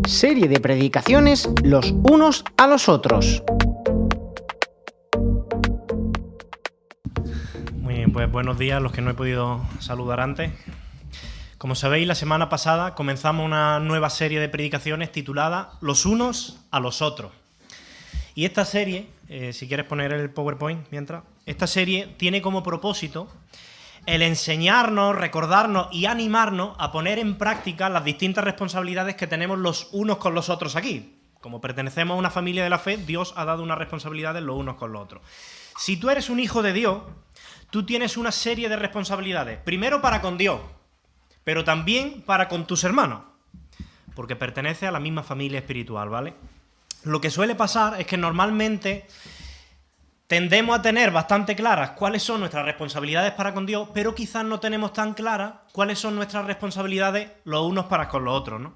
Serie de predicaciones los unos a los otros. Muy bien, pues buenos días a los que no he podido saludar antes. Como sabéis, la semana pasada comenzamos una nueva serie de predicaciones titulada Los unos a los otros. Y esta serie, si quieres poner el PowerPoint mientras, esta serie tiene como propósito el enseñarnos, recordarnos y animarnos a poner en práctica las distintas responsabilidades que tenemos los unos con los otros aquí. Como pertenecemos a una familia de la fe, Dios ha dado unas responsabilidades los unos con los otros. Si tú eres un hijo de Dios, tú tienes una serie de responsabilidades. Primero para con Dios, pero también para con tus hermanos, porque pertenece a la misma familia espiritual, ¿vale? Lo que suele pasar es que normalmente tendemos a tener bastante claras cuáles son nuestras responsabilidades para con Dios, pero quizás no tenemos tan claras cuáles son nuestras responsabilidades los unos para con los otros, ¿no?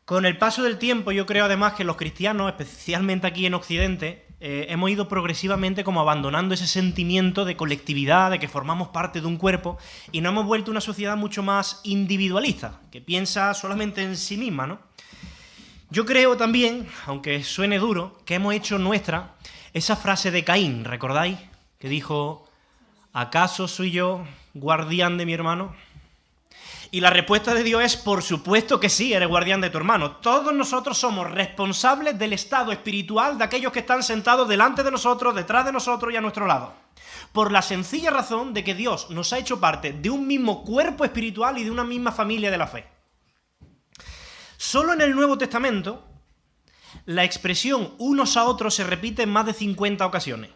Con el paso del tiempo, yo creo además que los cristianos, especialmente aquí en Occidente, hemos ido progresivamente como abandonando ese sentimiento de colectividad, de que formamos parte de un cuerpo, y nos hemos vuelto una sociedad mucho más individualista, que piensa solamente en sí misma, ¿no? Yo creo también, aunque suene duro, que hemos hecho nuestra esa frase de Caín, ¿recordáis? Que dijo, ¿acaso soy yo guardián de mi hermano? Y la respuesta de Dios es, por supuesto que sí, eres guardián de tu hermano. Todos nosotros somos responsables del estado espiritual de aquellos que están sentados delante de nosotros, detrás de nosotros y a nuestro lado. Por la sencilla razón de que Dios nos ha hecho parte de un mismo cuerpo espiritual y de una misma familia de la fe. Solo en el Nuevo Testamento, la expresión unos a otros se repite en más de 50 ocasiones.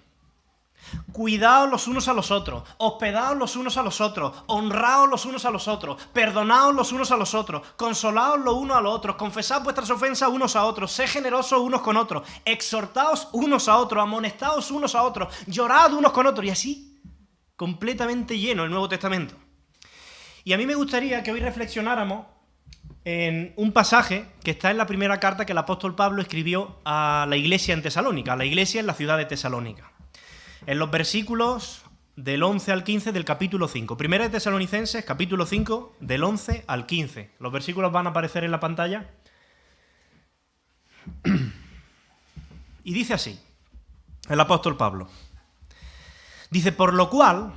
Cuidaos los unos a los otros, hospedaos los unos a los otros, honraos los unos a los otros, perdonaos los unos a los otros, consolaos los unos a los otros, confesad vuestras ofensas unos a otros, sed generosos unos con otros, exhortaos unos a otros, amonestaos unos a otros, llorad unos con otros, y así, completamente lleno el Nuevo Testamento. Y a mí me gustaría que hoy reflexionáramos en un pasaje que está en la primera carta que el apóstol Pablo escribió a la iglesia en Tesalónica, a la iglesia en la ciudad de Tesalónica. En los versículos del 11 al 15 del capítulo 5. Primera de Tesalonicenses, capítulo 5, del 11 al 15. Los versículos van a aparecer en la pantalla. Y dice así, el apóstol Pablo. Dice, por lo cual,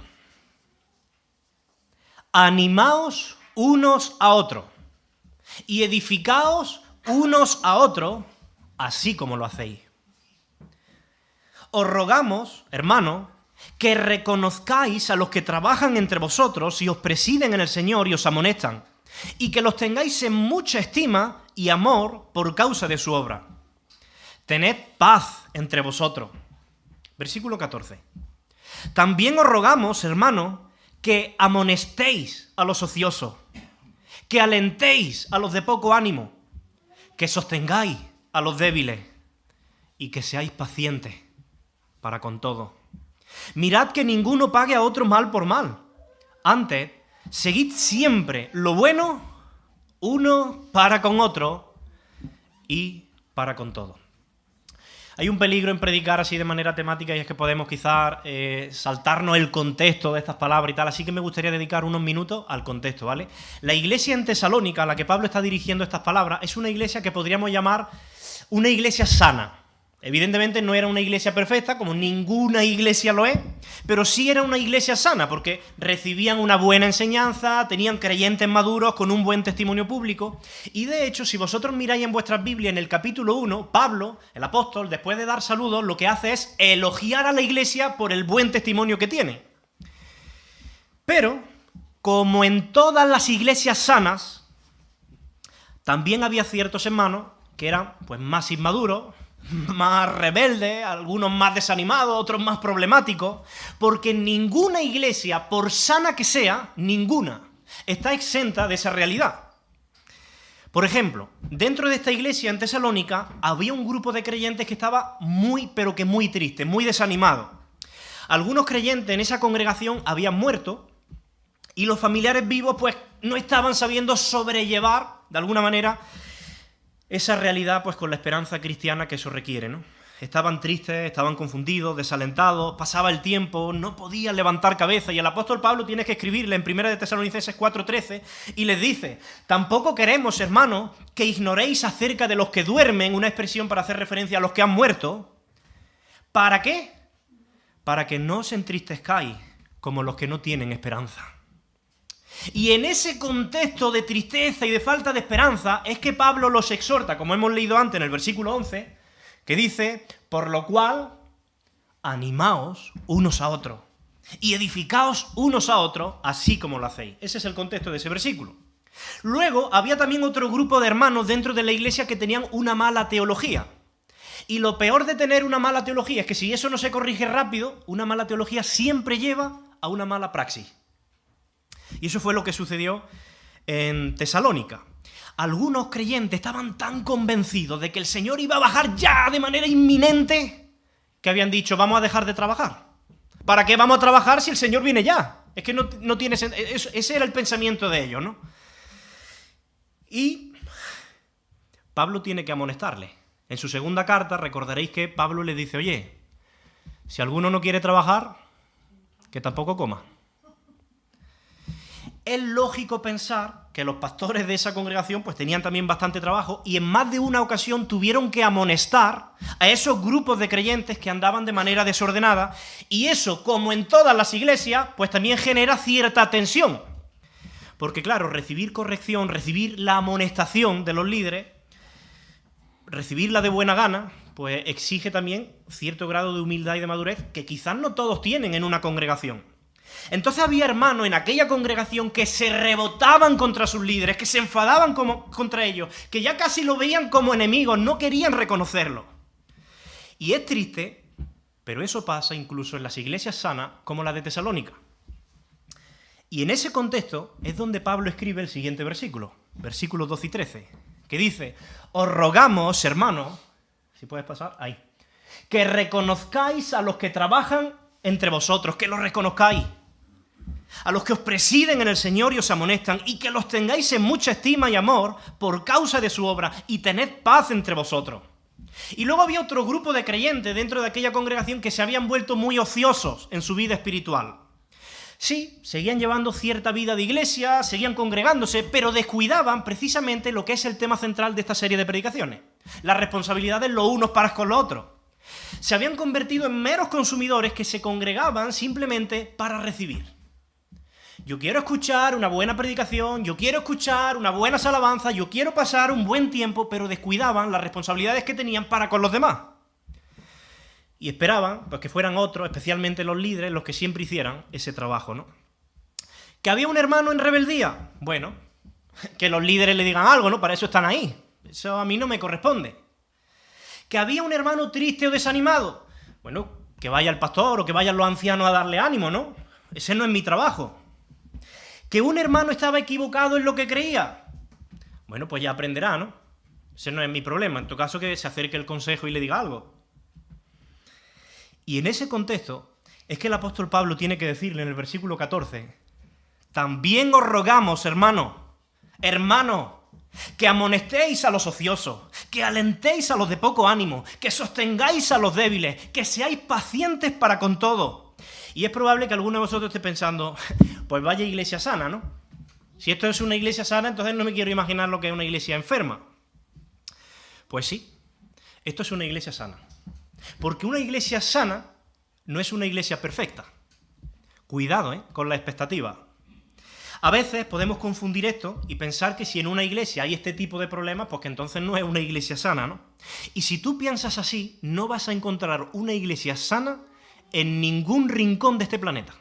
animaos unos a otros y edificaos unos a otros, así como lo hacéis. Os rogamos, hermanos, que reconozcáis a los que trabajan entre vosotros y os presiden en el Señor y os amonestan, y que los tengáis en mucha estima y amor por causa de su obra. Tened paz entre vosotros. Versículo 14. También os rogamos, hermanos, que amonestéis a los ociosos, que alentéis a los de poco ánimo, que sostengáis a los débiles y que seáis pacientes para con todo. Mirad que ninguno pague a otro mal por mal. Antes, seguid siempre lo bueno uno para con otro y para con todo. Hay un peligro en predicar así de manera temática y es que podemos quizás saltarnos el contexto de estas palabras y tal, así que me gustaría dedicar unos minutos al contexto, ¿vale? La iglesia en Tesalónica, a la que Pablo está dirigiendo estas palabras, es una iglesia que podríamos llamar una iglesia sana. Evidentemente no era una iglesia perfecta, como ninguna iglesia lo es, pero sí era una iglesia sana, porque recibían una buena enseñanza, tenían creyentes maduros con un buen testimonio público, y de hecho, si vosotros miráis en vuestras Biblias, en el capítulo 1, Pablo, el apóstol, después de dar saludos, lo que hace es elogiar a la iglesia por el buen testimonio que tiene. Pero, como en todas las iglesias sanas, también había ciertos hermanos que eran pues más inmaduros, más rebeldes, algunos más desanimados, otros más problemáticos, porque ninguna iglesia, por sana que sea, ninguna, está exenta de esa realidad. Por ejemplo, dentro de esta iglesia en Tesalónica había un grupo de creyentes que estaba muy, pero que muy triste, muy desanimado. Algunos creyentes en esa congregación habían muerto y los familiares vivos pues no estaban sabiendo sobrellevar, de alguna manera, esa realidad pues con la esperanza cristiana que eso requiere, ¿no? estaban tristes, estaban confundidos, desalentados, pasaba el tiempo, no podían levantar cabeza, y el apóstol Pablo tiene que escribirle en 1 de Tesalonicenses 4:13 y les dice: tampoco queremos, hermanos, que ignoréis acerca de los que duermen, una expresión para hacer referencia a los que han muerto. ¿Para qué? Para que no os entristezcáis como los que no tienen esperanza. Y en ese contexto de tristeza y de falta de esperanza es que Pablo los exhorta, como hemos leído antes en el versículo 11, que dice: por lo cual, animaos unos a otros y edificaos unos a otros, así como lo hacéis. Ese es el contexto de ese versículo. Luego, había también otro grupo de hermanos dentro de la iglesia que tenían una mala teología. Y lo peor de tener una mala teología es que si eso no se corrige rápido, una mala teología siempre lleva a una mala praxis. Y eso fue lo que sucedió en Tesalónica. Algunos creyentes estaban tan convencidos de que el Señor iba a bajar ya de manera inminente que habían dicho: vamos a dejar de trabajar. ¿Para qué vamos a trabajar si el Señor viene ya? Es que no tiene sentido. Ese era el pensamiento de ellos, ¿no? Y Pablo tiene que amonestarles. En su segunda carta recordaréis que Pablo les dice: oye, si alguno no quiere trabajar, que tampoco coma. Es lógico pensar que los pastores de esa congregación pues tenían también bastante trabajo, y en más de una ocasión tuvieron que amonestar a esos grupos de creyentes que andaban de manera desordenada, y eso, como en todas las iglesias, pues también genera cierta tensión. Porque claro, recibir corrección, recibir la amonestación de los líderes, recibirla de buena gana, pues exige también cierto grado de humildad y de madurez que quizás no todos tienen en una congregación. Entonces había hermanos en aquella congregación que se rebotaban contra sus líderes, que se enfadaban contra ellos, que ya casi lo veían como enemigos, no querían reconocerlo. Y es triste, pero eso pasa incluso en las iglesias sanas como la de Tesalónica. Y en ese contexto es donde Pablo escribe el siguiente versículo, versículos 12 y 13, que dice: os rogamos, hermanos, si puedes pasar, ahí, que reconozcáis a los que trabajan entre vosotros, que los reconozcáis, a los que os presiden en el Señor y os amonestan, y que los tengáis en mucha estima y amor por causa de su obra, y tened paz entre vosotros. Y luego había otro grupo de creyentes dentro de aquella congregación que se habían vuelto muy ociosos en su vida espiritual. Sí, seguían llevando cierta vida de iglesia, seguían congregándose, pero descuidaban precisamente lo que es el tema central de esta serie de predicaciones: las responsabilidades los unos para con los otros. Se habían convertido en meros consumidores que se congregaban simplemente para recibir. Yo quiero escuchar una buena predicación, yo quiero escuchar una buena alabanza, yo quiero pasar un buen tiempo, pero descuidaban las responsabilidades que tenían para con los demás. Y esperaban pues, que fueran otros, especialmente los líderes, los que siempre hicieran ese trabajo, ¿no? ¿Que había un hermano en rebeldía? Bueno, que los líderes le digan algo, ¿no? Para eso están ahí. Eso a mí no me corresponde. ¿Que había un hermano triste o desanimado? Bueno, que vaya el pastor o que vayan los ancianos a darle ánimo, ¿no? Ese no es mi trabajo. ¿Que un hermano estaba equivocado en lo que creía? Bueno, pues ya aprenderá, ¿no? Ese no es mi problema. En todo caso, que se acerque el consejo y le diga algo. Y en ese contexto es que el apóstol Pablo tiene que decirle en el versículo 14: también os rogamos, hermanos, que amonestéis a los ociosos, que alentéis a los de poco ánimo, que sostengáis a los débiles, que seáis pacientes para con todo. Y es probable que alguno de vosotros esté pensando: pues vaya iglesia sana, ¿no? Si esto es una iglesia sana, entonces no me quiero imaginar lo que es una iglesia enferma. Pues sí, esto es una iglesia sana. Porque una iglesia sana no es una iglesia perfecta. Cuidado, con la expectativa. A veces podemos confundir esto y pensar que si en una iglesia hay este tipo de problemas, pues que entonces no es una iglesia sana, ¿no? Y si tú piensas así, no vas a encontrar una iglesia sana en ningún rincón de este planeta.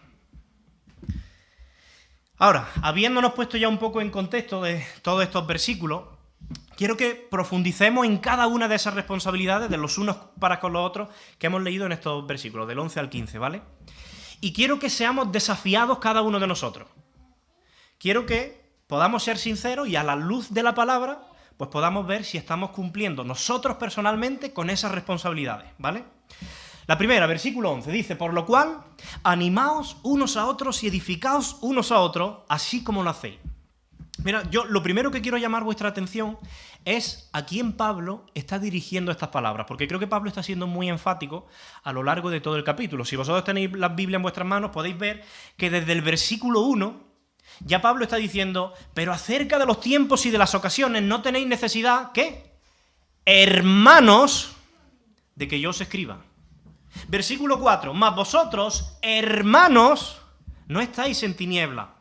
Ahora, habiéndonos puesto ya un poco en contexto de todos estos versículos, quiero que profundicemos en cada una de esas responsabilidades de los unos para con los otros que hemos leído en estos versículos, del 11 al 15, ¿vale? Y quiero que seamos desafiados cada uno de nosotros. Quiero que podamos ser sinceros y a la luz de la palabra, pues podamos ver si estamos cumpliendo nosotros personalmente con esas responsabilidades, ¿vale? La primera, versículo 11, dice: por lo cual, animaos unos a otros y edificaos unos a otros, así como lo hacéis. Mira, yo lo primero que quiero llamar vuestra atención es a quién Pablo está dirigiendo estas palabras, porque creo que Pablo está siendo muy enfático a lo largo de todo el capítulo. Si vosotros tenéis la Biblia en vuestras manos, podéis ver que desde el versículo 1 ya Pablo está diciendo, pero acerca de los tiempos y de las ocasiones no tenéis necesidad, ¿qué? Hermanos, de que yo os escriba. Versículo 4, mas vosotros, hermanos, no estáis en tiniebla.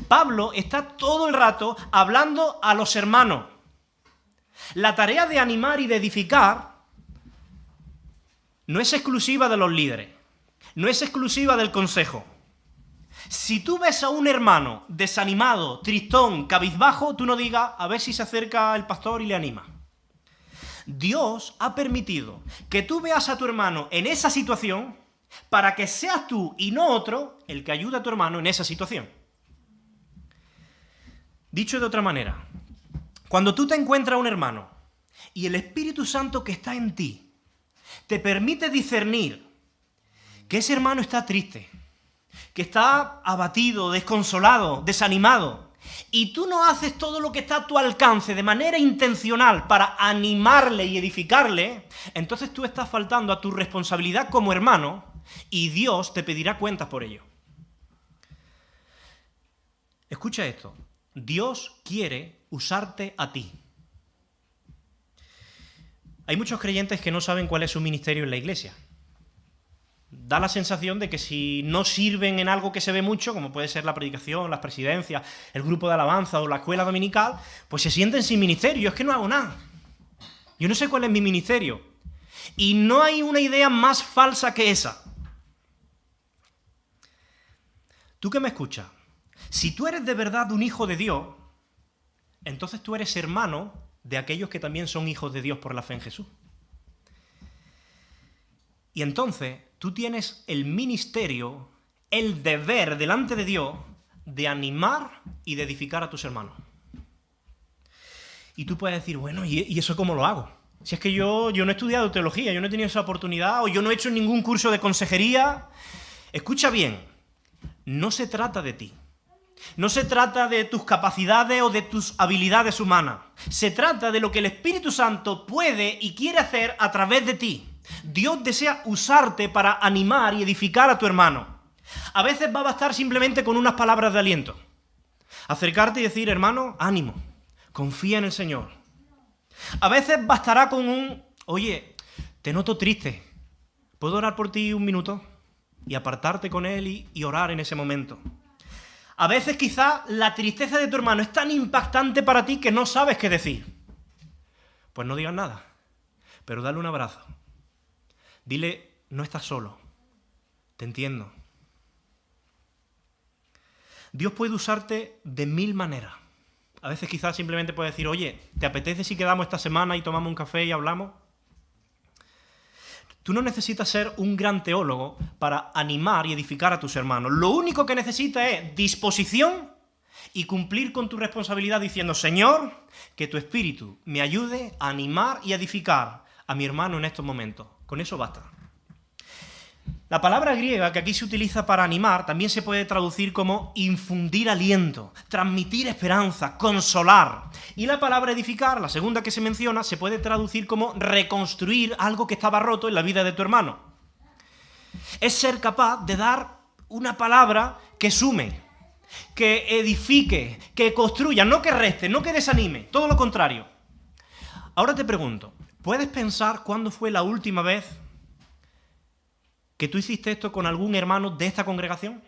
Pablo está todo el rato hablando a los hermanos. La tarea de animar y de edificar no es exclusiva de los líderes, no es exclusiva del consejo. Si tú ves a un hermano desanimado, tristón, cabizbajo, tú no digas, a ver si se acerca el pastor y le anima. Dios ha permitido que tú veas a tu hermano en esa situación para que seas tú y no otro el que ayude a tu hermano en esa situación. Dicho de otra manera, cuando tú te encuentras a un hermano y el Espíritu Santo que está en ti te permite discernir que ese hermano está triste, que está abatido, desconsolado, desanimado, y tú no haces todo lo que está a tu alcance de manera intencional para animarle y edificarle, entonces tú estás faltando a tu responsabilidad como hermano y Dios te pedirá cuentas por ello. Escucha esto. Dios quiere usarte a ti. Hay muchos creyentes que no saben cuál es su ministerio en la iglesia. Da la sensación de que si no sirven en algo que se ve mucho, como puede ser la predicación, las presidencias, el grupo de alabanza o la escuela dominical, pues se sienten sin ministerio. Yo es que no hago nada. Yo no sé cuál es mi ministerio. Y no hay una idea más falsa que esa. Tú que me escuchas, si tú eres de verdad un hijo de Dios, entonces tú eres hermano de aquellos que también son hijos de Dios por la fe en Jesús. Y entonces tú tienes el ministerio, el deber delante de Dios de animar y de edificar a tus hermanos. Y tú puedes decir, bueno, ¿y eso cómo lo hago? Si es que yo no he estudiado teología, yo no he tenido esa oportunidad, o yo no he hecho ningún curso de consejería. Escucha bien, no se trata de ti. No se trata de tus capacidades o de tus habilidades humanas. Se trata de lo que el Espíritu Santo puede y quiere hacer a través de ti. Dios desea usarte para animar y edificar a tu hermano. A veces va a bastar simplemente con unas palabras de aliento. Acercarte y decir, hermano, ánimo, confía en el Señor. A veces bastará con un, oye, te noto triste, ¿puedo orar por ti un minuto? Y apartarte con él y orar en ese momento. A veces quizá la tristeza de tu hermano es tan impactante para ti que no sabes qué decir. Pues no digas nada, pero dale un abrazo. Dile, no estás solo, te entiendo. Dios puede usarte de mil maneras. A veces quizás simplemente puede decir, oye, ¿te apetece si quedamos esta semana y tomamos un café y hablamos? Tú no necesitas ser un gran teólogo para animar y edificar a tus hermanos. Lo único que necesitas es disposición y cumplir con tu responsabilidad diciendo, Señor, que tu Espíritu me ayude a animar y a edificar a mi hermano en estos momentos. Con eso basta. La palabra griega que aquí se utiliza para animar también se puede traducir como infundir aliento, transmitir esperanza, consolar. Y la palabra edificar, la segunda que se menciona, se puede traducir como reconstruir algo que estaba roto en la vida de tu hermano. Es ser capaz de dar una palabra que sume, que edifique, que construya, no que reste, no que desanime, todo lo contrario. Ahora te pregunto, ¿puedes pensar cuándo fue la última vez que tú hiciste esto con algún hermano de esta congregación?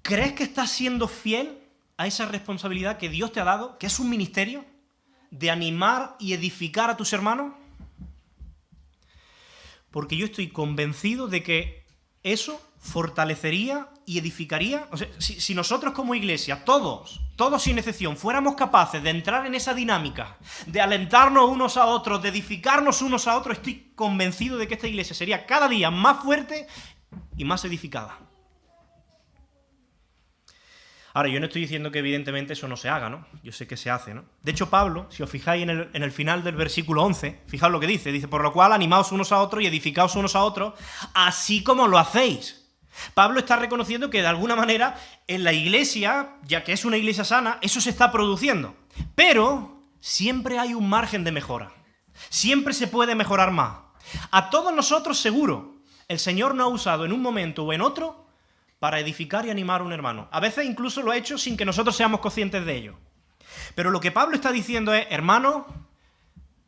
¿Crees que estás siendo fiel a esa responsabilidad que Dios te ha dado, que es un ministerio, de animar y edificar a tus hermanos? Porque yo estoy convencido de que eso fortalecería y edificaría. O sea, si nosotros como iglesia, todos sin excepción, fuéramos capaces de entrar en esa dinámica, de alentarnos unos a otros, de edificarnos unos a otros, estoy convencido de que esta iglesia sería cada día más fuerte y más edificada. Ahora, yo no estoy diciendo que evidentemente eso no se haga, ¿no? Yo sé que se hace, ¿no? De hecho, Pablo, si os fijáis en el final del versículo 11, fijaos lo que dice. Dice, por lo cual animaos unos a otros y edificaos unos a otros, así como lo hacéis. Pablo está reconociendo que de alguna manera en la iglesia, ya que es una iglesia sana, eso se está produciendo. Pero siempre hay un margen de mejora. Siempre se puede mejorar más. A todos nosotros seguro, el Señor nos ha usado en un momento o en otro para edificar y animar a un hermano. A veces incluso lo ha hecho sin que nosotros seamos conscientes de ello. Pero lo que Pablo está diciendo es, hermanos,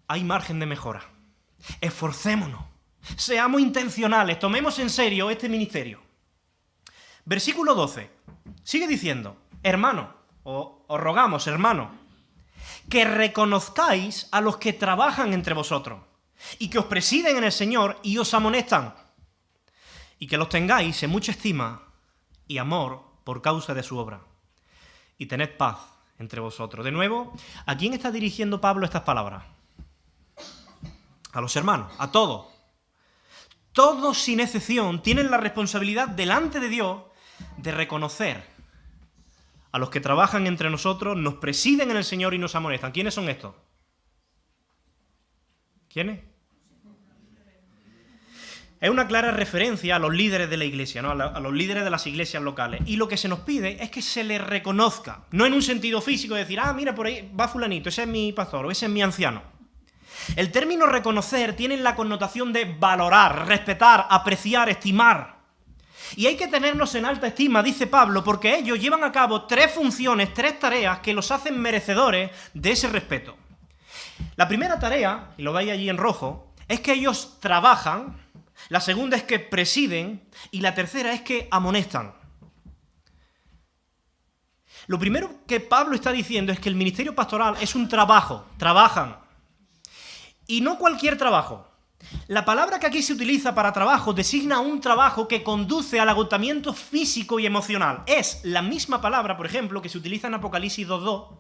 hay margen de mejora. Esforcémonos, seamos intencionales, tomemos en serio este ministerio. Versículo 12, sigue diciendo, hermano, os rogamos, hermano, que reconozcáis a los que trabajan entre vosotros y que os presiden en el Señor y os amonestan, y que los tengáis en mucha estima y amor por causa de su obra, y tened paz entre vosotros. De nuevo, ¿a quién está dirigiendo Pablo estas palabras? A los hermanos, a todos. Todos sin excepción tienen la responsabilidad delante de Dios de reconocer a los que trabajan entre nosotros, nos presiden en el Señor y nos amonestan. ¿Quiénes son estos? ¿Quiénes? Es una clara referencia a los líderes de la iglesia, ¿no? A los líderes de las iglesias locales. Y lo que se nos pide es que se les reconozca, no en un sentido físico, de decir, mira, por ahí va fulanito, ese es mi pastor o ese es mi anciano. El término reconocer tiene la connotación de valorar, respetar, apreciar, estimar. Y hay que tenernos en alta estima, dice Pablo, porque ellos llevan a cabo 3 funciones, 3 tareas que los hacen merecedores de ese respeto. La primera tarea, y lo veis allí en rojo, es que ellos trabajan, la segunda es que presiden y la tercera es que amonestan. Lo primero que Pablo está diciendo es que el ministerio pastoral es un trabajo, trabajan. Y no cualquier trabajo. La palabra que aquí se utiliza para trabajo designa un trabajo que conduce al agotamiento físico y emocional. Es la misma palabra, por ejemplo, que se utiliza en Apocalipsis 2:2,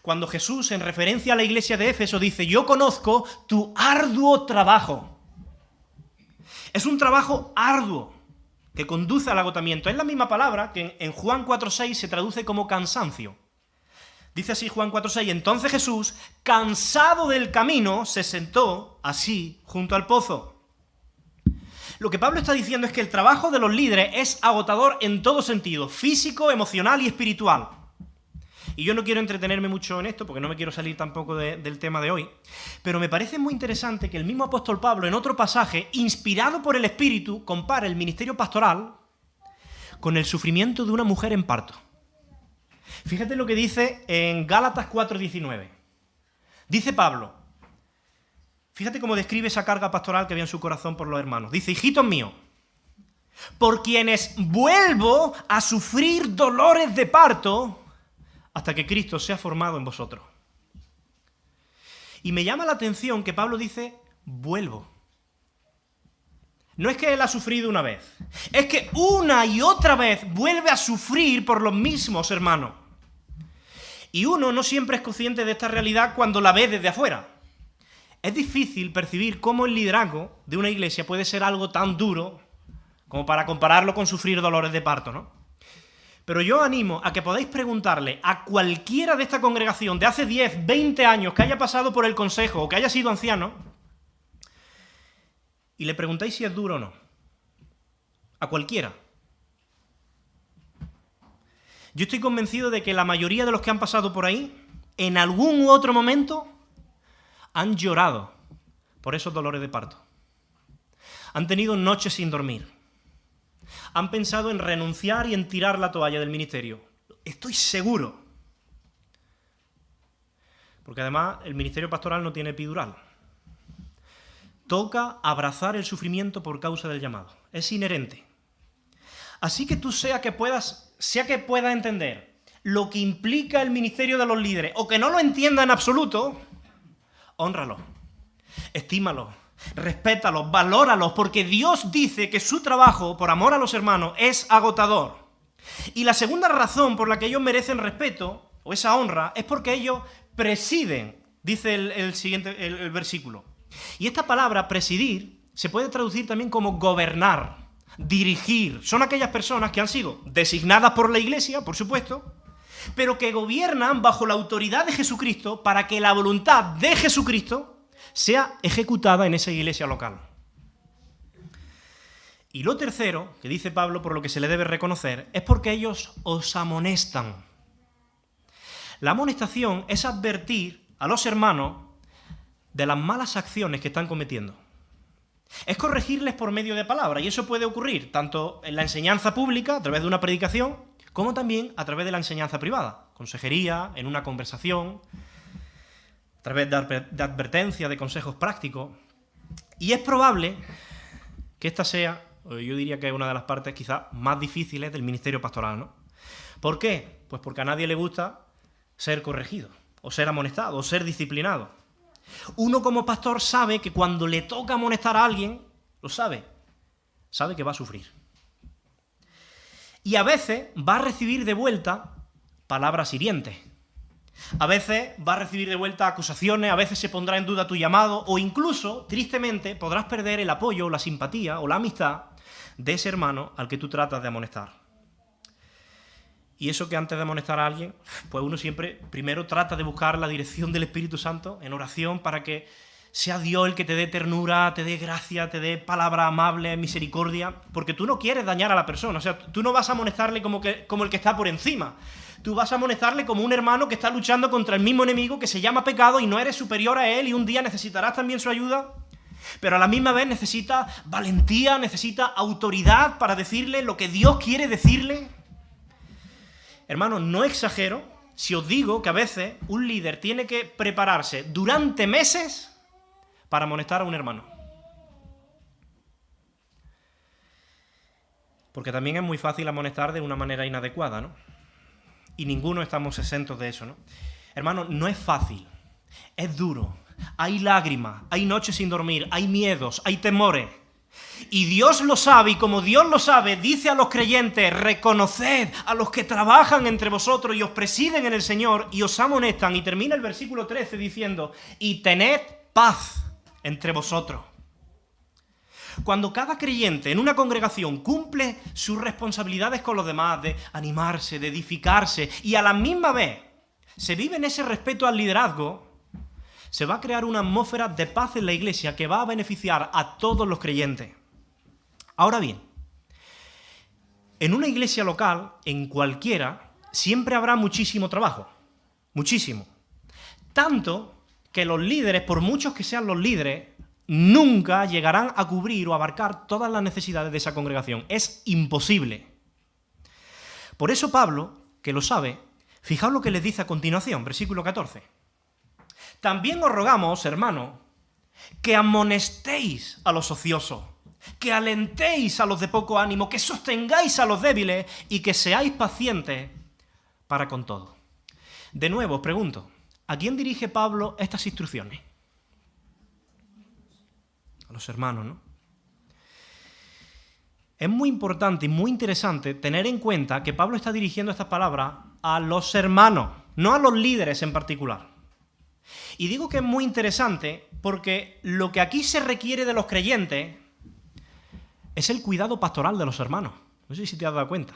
cuando Jesús, en referencia a la iglesia de Éfeso, dice, yo conozco tu arduo trabajo. Es un trabajo arduo que conduce al agotamiento. Es la misma palabra que en Juan 4:6 se traduce como cansancio. Dice así Juan 4:6, entonces Jesús, cansado del camino, se sentó así junto al pozo. Lo que Pablo está diciendo es que el trabajo de los líderes es agotador en todo sentido, físico, emocional y espiritual. Y yo no quiero entretenerme mucho en esto, porque no me quiero salir tampoco del tema de hoy, pero me parece muy interesante que el mismo apóstol Pablo, en otro pasaje, inspirado por el Espíritu, compara el ministerio pastoral con el sufrimiento de una mujer en parto. Fíjate lo que dice en Gálatas 4:19. Dice Pablo, fíjate cómo describe esa carga pastoral que había en su corazón por los hermanos. Dice, hijitos míos, por quienes vuelvo a sufrir dolores de parto hasta que Cristo sea formado en vosotros. Y me llama la atención que Pablo dice, vuelvo. No es que él ha sufrido una vez, es que una y otra vez vuelve a sufrir por los mismos hermanos. Y uno no siempre es consciente de esta realidad cuando la ve desde afuera. Es difícil percibir cómo el liderazgo de una iglesia puede ser algo tan duro como para compararlo con sufrir dolores de parto, ¿no? Pero yo animo a que podáis preguntarle a cualquiera de esta congregación de hace 10, 20 años que haya pasado por el consejo o que haya sido anciano y le preguntáis si es duro o no. A cualquiera. Yo estoy convencido de que la mayoría de los que han pasado por ahí, en algún u otro momento, han llorado por esos dolores de parto. Han tenido noches sin dormir. Han pensado en renunciar y en tirar la toalla del ministerio. Estoy seguro. Porque además el ministerio pastoral no tiene epidural. Toca abrazar el sufrimiento por causa del llamado. Es inherente. Así que tú sea que puedas entender lo que implica el ministerio de los líderes o que no lo entienda en absoluto, hónralos, estímalos, respétalos, valóralos, porque Dios dice que su trabajo, por amor a los hermanos, es agotador. Y la segunda razón por la que ellos merecen respeto, o esa honra, es porque ellos presiden, dice el versículo. Y esta palabra, presidir, se puede traducir también como gobernar, dirigir. Son aquellas personas que han sido designadas por la iglesia, por supuesto, pero que gobiernan bajo la autoridad de Jesucristo para que la voluntad de Jesucristo sea ejecutada en esa iglesia local. Y lo tercero, que dice Pablo, por lo que se le debe reconocer, es porque ellos os amonestan. La amonestación es advertir a los hermanos de las malas acciones que están cometiendo. Es corregirles por medio de palabras, y eso puede ocurrir tanto en la enseñanza pública, a través de una predicación, como también a través de la enseñanza privada, consejería, en una conversación, a través de advertencia, de consejos prácticos. Y es probable que esta sea, yo diría que es una de las partes quizás más difíciles del ministerio pastoral, ¿no? ¿Por qué? Pues porque a nadie le gusta ser corregido, o ser amonestado, o ser disciplinado. Uno como pastor sabe que cuando le toca amonestar a alguien, lo sabe que va a sufrir. Y a veces va a recibir de vuelta palabras hirientes. A veces va a recibir de vuelta acusaciones, a veces se pondrá en duda tu llamado, o incluso, tristemente, podrás perder el apoyo, la simpatía o la amistad de ese hermano al que tú tratas de amonestar. Y eso que antes de amonestar a alguien, pues uno siempre primero trata de buscar la dirección del Espíritu Santo en oración para que sea Dios el que te dé ternura, te dé gracia, te dé palabra amable, misericordia, porque tú no quieres dañar a la persona. O sea, tú no vas a amonestarle como el que está por encima. Tú vas a amonestarle como un hermano que está luchando contra el mismo enemigo que se llama pecado y no eres superior a él y un día necesitarás también su ayuda. Pero a la misma vez necesita valentía, necesita autoridad para decirle lo que Dios quiere decirle. Hermanos, no exagero si os digo que a veces un líder tiene que prepararse durante meses para amonestar a un hermano. Porque también es muy fácil amonestar de una manera inadecuada, ¿no? Y ninguno estamos exentos de eso, ¿no? Hermanos, no es fácil, es duro, hay lágrimas, hay noches sin dormir, hay miedos, hay temores. Y Dios lo sabe, y como Dios lo sabe, dice a los creyentes: reconoced a los que trabajan entre vosotros y os presiden en el Señor y os amonestan. Y termina el versículo 13 diciendo: y tened paz entre vosotros. Cuando cada creyente en una congregación cumple sus responsabilidades con los demás, de animarse, de edificarse, y a la misma vez se vive en ese respeto al liderazgo, se va a crear una atmósfera de paz en la iglesia que va a beneficiar a todos los creyentes. Ahora bien, en una iglesia local, en cualquiera, siempre habrá muchísimo trabajo. Muchísimo. Tanto que los líderes, por muchos que sean los líderes, nunca llegarán a cubrir o abarcar todas las necesidades de esa congregación. Es imposible. Por eso Pablo, que lo sabe, fijaos lo que les dice a continuación, versículo 14. También os rogamos, hermanos, que amonestéis a los ociosos, que alentéis a los de poco ánimo, que sostengáis a los débiles y que seáis pacientes para con todo. De nuevo, os pregunto, ¿a quién dirige Pablo estas instrucciones? A los hermanos, ¿no? Es muy importante y muy interesante tener en cuenta que Pablo está dirigiendo estas palabras a los hermanos, no a los líderes en particular. Y digo que es muy interesante porque lo que aquí se requiere de los creyentes es el cuidado pastoral de los hermanos. No sé si te has dado cuenta.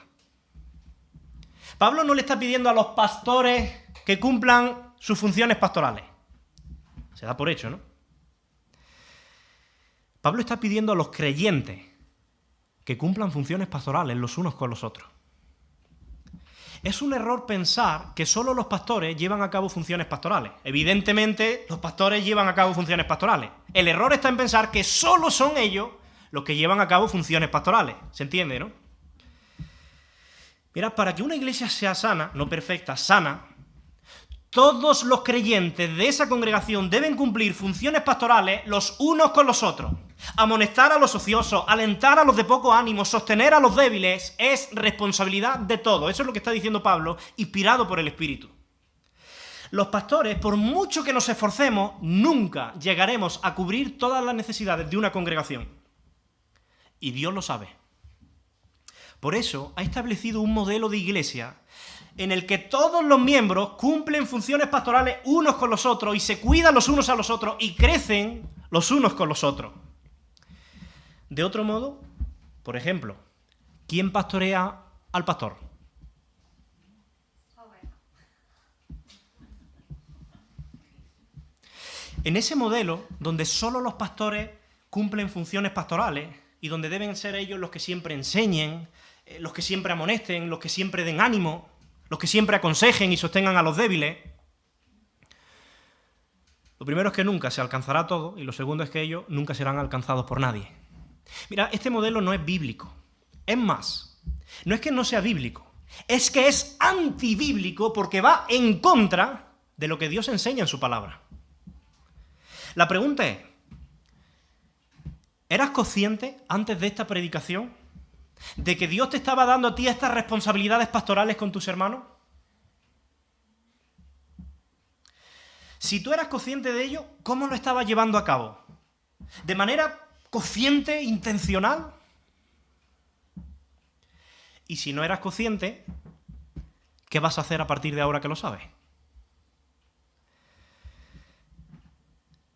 Pablo no le está pidiendo a los pastores que cumplan sus funciones pastorales. Se da por hecho, ¿no? Pablo está pidiendo a los creyentes que cumplan funciones pastorales los unos con los otros. Es un error pensar que solo los pastores llevan a cabo funciones pastorales. Evidentemente, los pastores llevan a cabo funciones pastorales. El error está en pensar que solo son ellos los que llevan a cabo funciones pastorales. ¿Se entiende, no? Mira, para que una iglesia sea sana, no perfecta, sana, todos los creyentes de esa congregación deben cumplir funciones pastorales los unos con los otros. Amonestar a los ociosos, alentar a los de poco ánimo, sostener a los débiles, es responsabilidad de todos. Eso es lo que está diciendo Pablo, inspirado por el Espíritu. Los pastores, por mucho que nos esforcemos, nunca llegaremos a cubrir todas las necesidades de una congregación. Y Dios lo sabe. Por eso ha establecido un modelo de iglesia en el que todos los miembros cumplen funciones pastorales unos con los otros y se cuidan los unos a los otros y crecen los unos con los otros. De otro modo, por ejemplo, ¿quién pastorea al pastor? En ese modelo, donde solo los pastores cumplen funciones pastorales y donde deben ser ellos los que siempre enseñen, los que siempre amonesten, los que siempre den ánimo, los que siempre aconsejen y sostengan a los débiles. Lo primero es que nunca se alcanzará todo, y lo segundo es que ellos nunca serán alcanzados por nadie. Mira, este modelo no es bíblico. Es más, no es que no sea bíblico, es que es antibíblico porque va en contra de lo que Dios enseña en su palabra. La pregunta es, ¿eras consciente antes de esta predicación de que Dios te estaba dando a ti estas responsabilidades pastorales con tus hermanos? Si tú eras consciente de ello, ¿cómo lo estabas llevando a cabo? ¿De manera consciente, intencional? Y si no eras consciente, ¿qué vas a hacer a partir de ahora que lo sabes?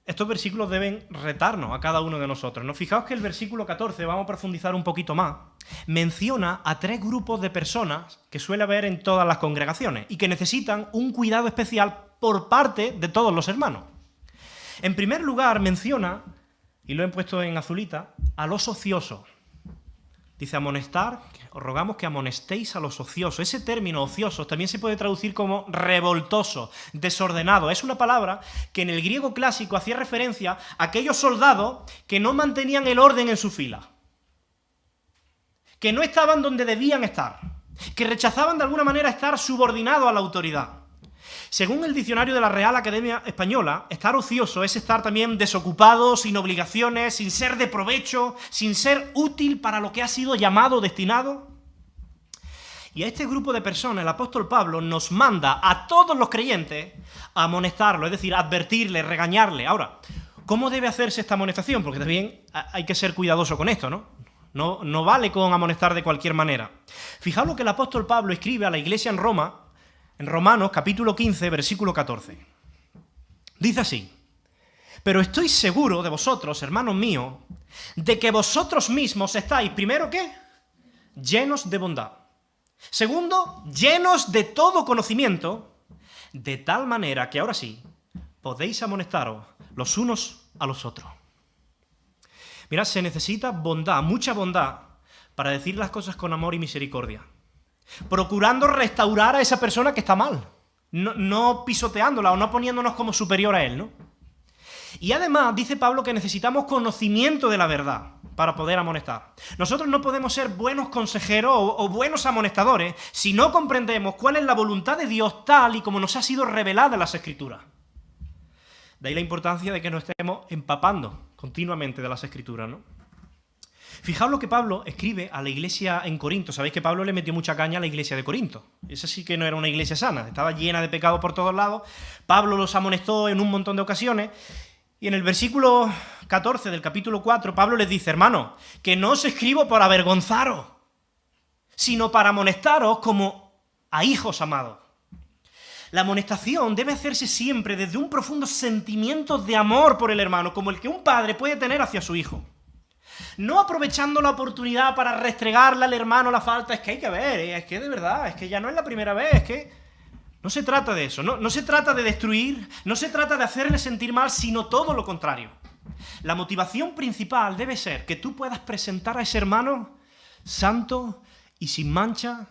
Estos versículos deben retarnos a cada uno de nosotros, ¿no? Fijaos que el versículo 14, vamos a profundizar un poquito más, menciona a 3 grupos de personas que suele haber en todas las congregaciones y que necesitan un cuidado especial por parte de todos los hermanos. En primer lugar, menciona, y lo he puesto en azulita, a los ociosos. Dice amonestar, os rogamos que amonestéis a los ociosos. Ese término ociosos también se puede traducir como revoltoso, desordenado. Es una palabra que en el griego clásico hacía referencia a aquellos soldados que no mantenían el orden en su fila, que no estaban donde debían estar, que rechazaban de alguna manera estar subordinados a la autoridad. Según el diccionario de la Real Academia Española, estar ocioso es estar también desocupado, sin obligaciones, sin ser de provecho, sin ser útil para lo que ha sido llamado o destinado. Y a este grupo de personas el apóstol Pablo nos manda a todos los creyentes a amonestarlo, es decir, a advertirle, regañarle. Ahora, ¿cómo debe hacerse esta amonestación? Porque también hay que ser cuidadoso con esto, ¿no? No vale con amonestar de cualquier manera. Fijaos lo que el apóstol Pablo escribe a la iglesia en Roma, en Romanos, capítulo 15, versículo 14. Dice así: pero estoy seguro de vosotros, hermanos míos, de que vosotros mismos estáis, primero, ¿qué? Llenos de bondad. Segundo, llenos de todo conocimiento, de tal manera que ahora sí, podéis amonestaros los unos a los otros. Mirad, se necesita bondad, mucha bondad, para decir las cosas con amor y misericordia, procurando restaurar a esa persona que está mal, no pisoteándola o no poniéndonos como superior a él, ¿no? Y además dice Pablo que necesitamos conocimiento de la verdad para poder amonestar. Nosotros no podemos ser buenos consejeros o buenos amonestadores si no comprendemos cuál es la voluntad de Dios tal y como nos ha sido revelada en las Escrituras. De ahí la importancia de que nos estemos empapando continuamente de las Escrituras, ¿no? Fijaos lo que Pablo escribe a la iglesia en Corinto. Sabéis que Pablo le metió mucha caña a la iglesia de Corinto. Esa sí que no era una iglesia sana, estaba llena de pecado por todos lados. Pablo los amonestó en un montón de ocasiones. Y en el versículo 14 del capítulo 4, Pablo les dice: hermanos, que no os escribo para avergonzaros, sino para amonestaros como a hijos amados. La amonestación debe hacerse siempre desde un profundo sentimiento de amor por el hermano, como el que un padre puede tener hacia su hijo. No aprovechando la oportunidad para restregarle al hermano la falta. Es que hay que ver, es que de verdad, es que ya no es la primera vez, es que no se trata de eso, no se trata de destruir, no se trata de hacerle sentir mal, sino todo lo contrario. La motivación principal debe ser que tú puedas presentar a ese hermano santo y sin mancha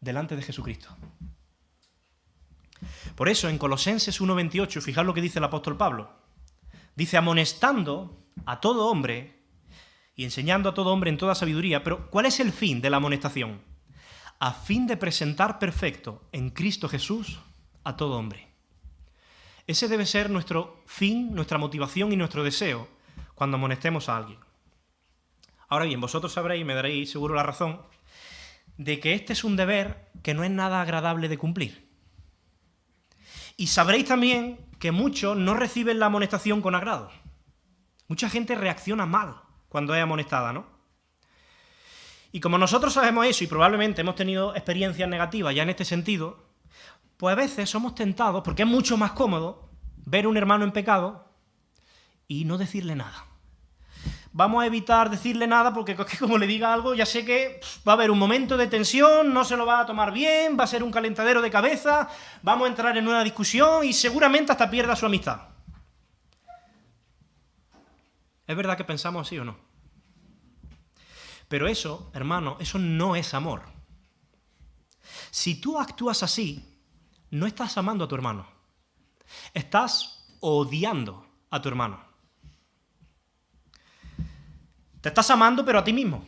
delante de Jesucristo. Por eso en Colosenses 1:28, fijad lo que dice el apóstol Pablo. Dice: amonestando a todo hombre y enseñando a todo hombre en toda sabiduría. Pero ¿cuál es el fin de la amonestación? A fin de presentar perfecto en Cristo Jesús a todo hombre. Ese debe ser nuestro fin, nuestra motivación y nuestro deseo cuando amonestemos a alguien. Ahora bien, vosotros sabréis, y me daréis seguro la razón, de que este es un deber que no es nada agradable de cumplir. Y sabréis también que muchos no reciben la amonestación con agrado. Mucha gente reacciona mal cuando es amonestada, ¿no? Y como nosotros sabemos eso y probablemente hemos tenido experiencias negativas ya en este sentido, pues a veces somos tentados, porque es mucho más cómodo ver a un hermano en pecado y no decirle nada. Vamos a evitar decirle nada porque como le diga algo ya sé que va a haber un momento de tensión, no se lo va a tomar bien, va a ser un calentadero de cabeza, vamos a entrar en una discusión y seguramente hasta pierda su amistad. ¿Es verdad que pensamos así o no? Pero eso, hermano, eso no es amor. Si tú actúas así, no estás amando a tu hermano. Estás odiando a tu hermano. Te estás amando, pero a ti mismo.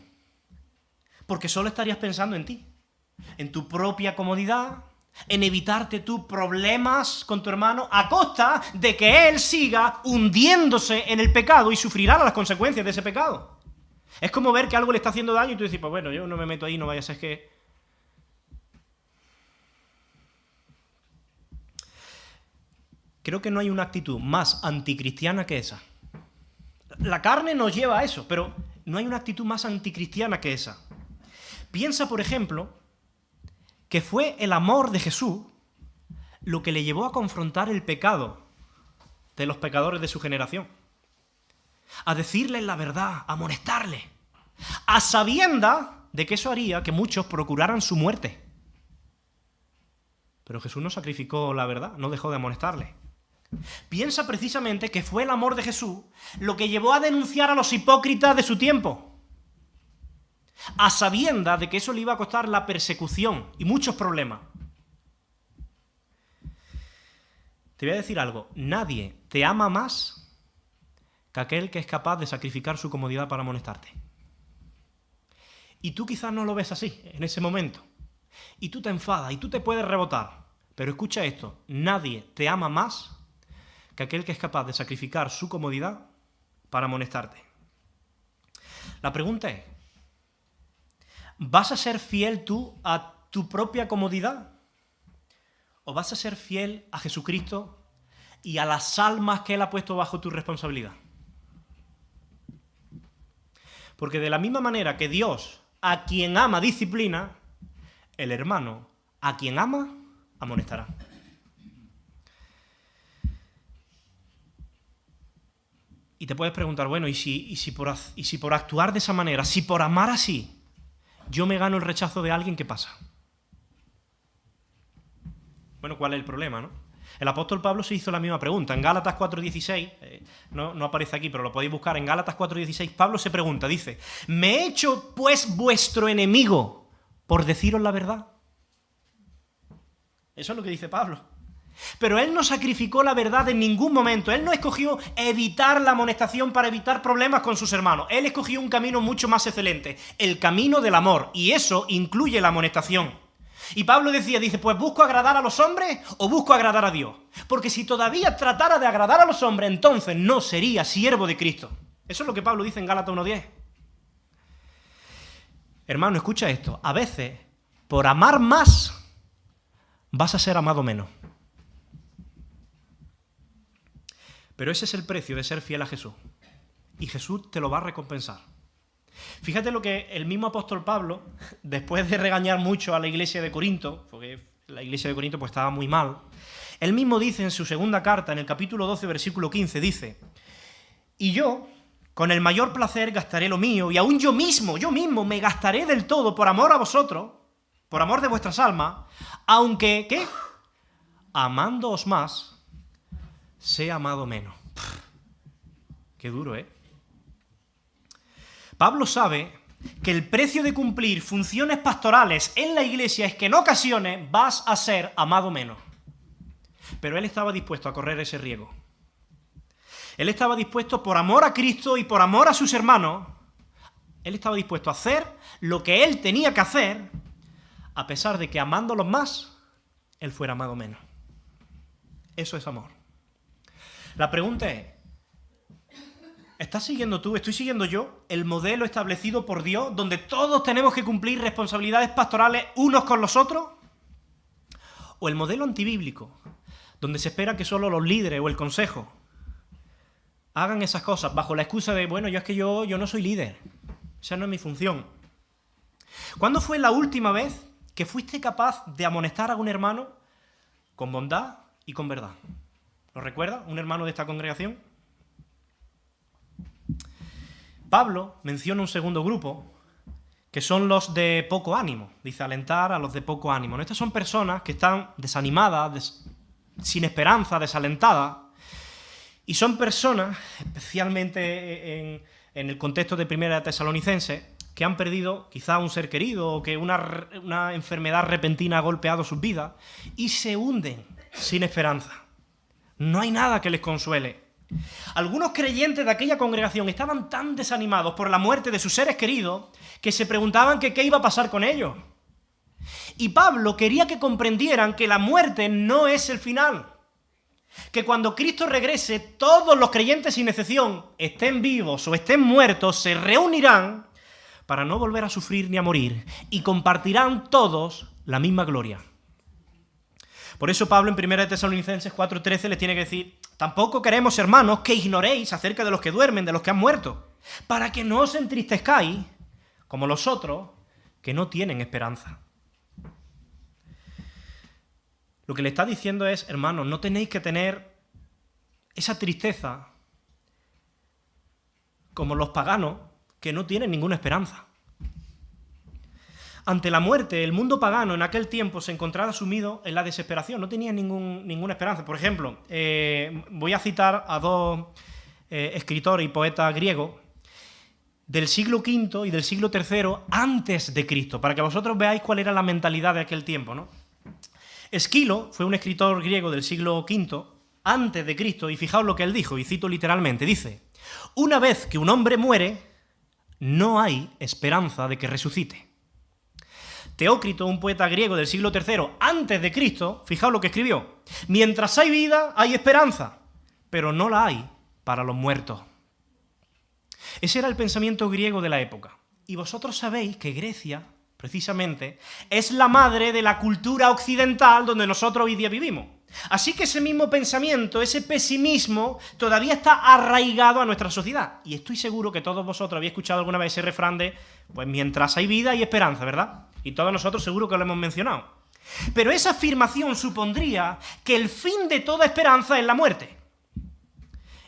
Porque solo estarías pensando en ti, en tu propia comodidad, en evitarte tú problemas con tu hermano a costa de que él siga hundiéndose en el pecado y sufrirá las consecuencias de ese pecado. Es como ver que algo le está haciendo daño y tú dices, pues bueno, yo no me meto ahí, no vaya a ser que... Creo que no hay una actitud más anticristiana que esa. La carne nos lleva a eso, pero no hay una actitud más anticristiana que esa. Piensa, por ejemplo, que fue el amor de Jesús lo que le llevó a confrontar el pecado de los pecadores de su generación. A decirles la verdad, a amonestarles, a sabiendas de que eso haría que muchos procuraran su muerte. Pero Jesús no sacrificó la verdad, no dejó de amonestarles. Piensa precisamente que fue el amor de Jesús lo que llevó a denunciar a los hipócritas de su tiempo, a sabiendas de que eso le iba a costar la persecución y muchos problemas. Te voy a decir algo, nadie te ama más que aquel que es capaz de sacrificar su comodidad para amonestarte. Y tú quizás no lo ves así, en ese momento. Y tú te enfadas, y tú te puedes rebotar. Pero escucha esto, nadie te ama más que aquel que es capaz de sacrificar su comodidad para amonestarte. La pregunta es, ¿vas a ser fiel tú a tu propia comodidad? ¿O vas a ser fiel a Jesucristo y a las almas que Él ha puesto bajo tu responsabilidad? Porque de la misma manera que Dios, a quien ama, disciplina, el hermano, a quien ama, amonestará. Y te puedes preguntar, bueno, ¿y si por actuar de esa manera, si por amar así, yo me gano el rechazo de alguien, qué pasa? Bueno, ¿cuál es el problema, no? El apóstol Pablo se hizo la misma pregunta. En Gálatas 4:16, no aparece aquí, pero lo podéis buscar, en Gálatas 4:16, Pablo se pregunta, dice, ¿me he hecho pues vuestro enemigo por deciros la verdad? Eso es lo que dice Pablo. Pero él no sacrificó la verdad en ningún momento. Él no escogió evitar la amonestación para evitar problemas con sus hermanos. Él escogió un camino mucho más excelente, el camino del amor, y eso incluye la amonestación. Y Pablo dice, pues ¿busco agradar a los hombres o busco agradar a Dios? Porque si todavía tratara de agradar a los hombres, entonces no sería siervo de Cristo. Eso es lo que Pablo dice en Gálatas 1:10. Hermano, escucha esto. A veces, por amar más, vas a ser amado menos. Pero ese es el precio de ser fiel a Jesús. Y Jesús te lo va a recompensar. Fíjate lo que el mismo apóstol Pablo, después de regañar mucho a la iglesia de Corinto, porque la iglesia de Corinto pues estaba muy mal, él mismo dice en su segunda carta, en el capítulo 12, versículo 15, dice, y yo, con el mayor placer gastaré lo mío, y aún yo mismo me gastaré del todo por amor a vosotros, por amor de vuestras almas, aunque, ¿qué? Amándoos más, sea amado menos. Qué duro, ¿eh? Pablo sabe que el precio de cumplir funciones pastorales en la iglesia es que en ocasiones vas a ser amado menos. Pero él estaba dispuesto a correr ese riesgo. Él estaba dispuesto, por amor a Cristo y por amor a sus hermanos, él estaba dispuesto a hacer lo que él tenía que hacer, a pesar de que amándolos más, él fuera amado menos. Eso es amor. La pregunta es, ¿estás siguiendo tú, estoy siguiendo yo, el modelo establecido por Dios, donde todos tenemos que cumplir responsabilidades pastorales unos con los otros? ¿O el modelo antibíblico, donde se espera que solo los líderes o el consejo hagan esas cosas bajo la excusa de, bueno, yo no soy líder, esa no es mi función? ¿Cuándo fue la última vez que fuiste capaz de amonestar a un hermano con bondad y con verdad? ¿Lo recuerda? ¿Un hermano de esta congregación? Pablo menciona un segundo grupo, que son los de poco ánimo. Dice, alentar a los de poco ánimo. ¿No? Estas son personas que están desanimadas, sin esperanza, desalentadas, y son personas, especialmente en el contexto de Primera Tesalonicenses, que han perdido quizá un ser querido o que una enfermedad repentina ha golpeado sus vidas y se hunden sin esperanza. No hay nada que les consuele. Algunos creyentes de aquella congregación estaban tan desanimados por la muerte de sus seres queridos que se preguntaban que qué iba a pasar con ellos. Y Pablo quería que comprendieran que la muerte no es el final. Que cuando Cristo regrese, todos los creyentes sin excepción, estén vivos o estén muertos, se reunirán para no volver a sufrir ni a morir y compartirán todos la misma gloria. Por eso Pablo en 1 Tesalonicenses 4:13 les tiene que decir: tampoco queremos, hermanos, que ignoréis acerca de los que duermen, de los que han muerto, para que no os entristezcáis como los otros que no tienen esperanza. Lo que le está diciendo es: hermanos, no tenéis que tener esa tristeza como los paganos que no tienen ninguna esperanza. Ante la muerte, el mundo pagano en aquel tiempo se encontraba sumido en la desesperación, no tenía ninguna esperanza. Por ejemplo, voy a citar a dos escritores y poetas griegos del siglo V y del siglo III antes de Cristo, para que vosotros veáis cuál era la mentalidad de aquel tiempo, ¿no? Esquilo fue un escritor griego del siglo V antes de Cristo, y fijaos lo que él dijo, y cito literalmente, dice: una vez que un hombre muere, no hay esperanza de que resucite. Teócrito, un poeta griego del siglo III antes de Cristo, fijaos lo que escribió: mientras hay vida, hay esperanza, pero no la hay para los muertos. Ese era el pensamiento griego de la época. Y vosotros sabéis que Grecia, precisamente, es la madre de la cultura occidental donde nosotros hoy día vivimos. Así que ese mismo pensamiento, ese pesimismo, todavía está arraigado a nuestra sociedad. Y estoy seguro que todos vosotros habéis escuchado alguna vez ese refrán de: pues mientras hay vida hay esperanza, ¿verdad? Y todos nosotros seguro que lo hemos mencionado. Pero esa afirmación supondría que el fin de toda esperanza es la muerte.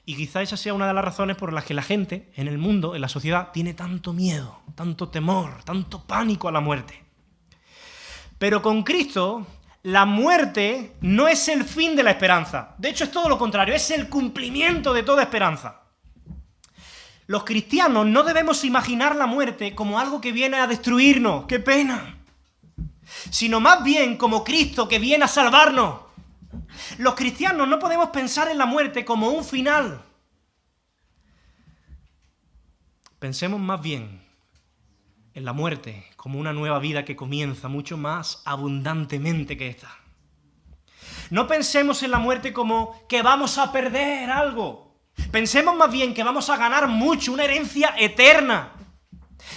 Y quizá esa sea una de las razones por las que la gente en el mundo, en la sociedad, tiene tanto miedo, tanto temor, tanto pánico a la muerte. Pero con Cristo, la muerte no es el fin de la esperanza. De hecho, es todo lo contrario, es el cumplimiento de toda esperanza. Los cristianos no debemos imaginar la muerte como algo que viene a destruirnos, ¡qué pena!, sino más bien como Cristo que viene a salvarnos. Los cristianos no podemos pensar en la muerte como un final. Pensemos más bien en la muerte como una nueva vida que comienza mucho más abundantemente que esta. No pensemos en la muerte como que vamos a perder algo. Pensemos más bien que vamos a ganar mucho, una herencia eterna.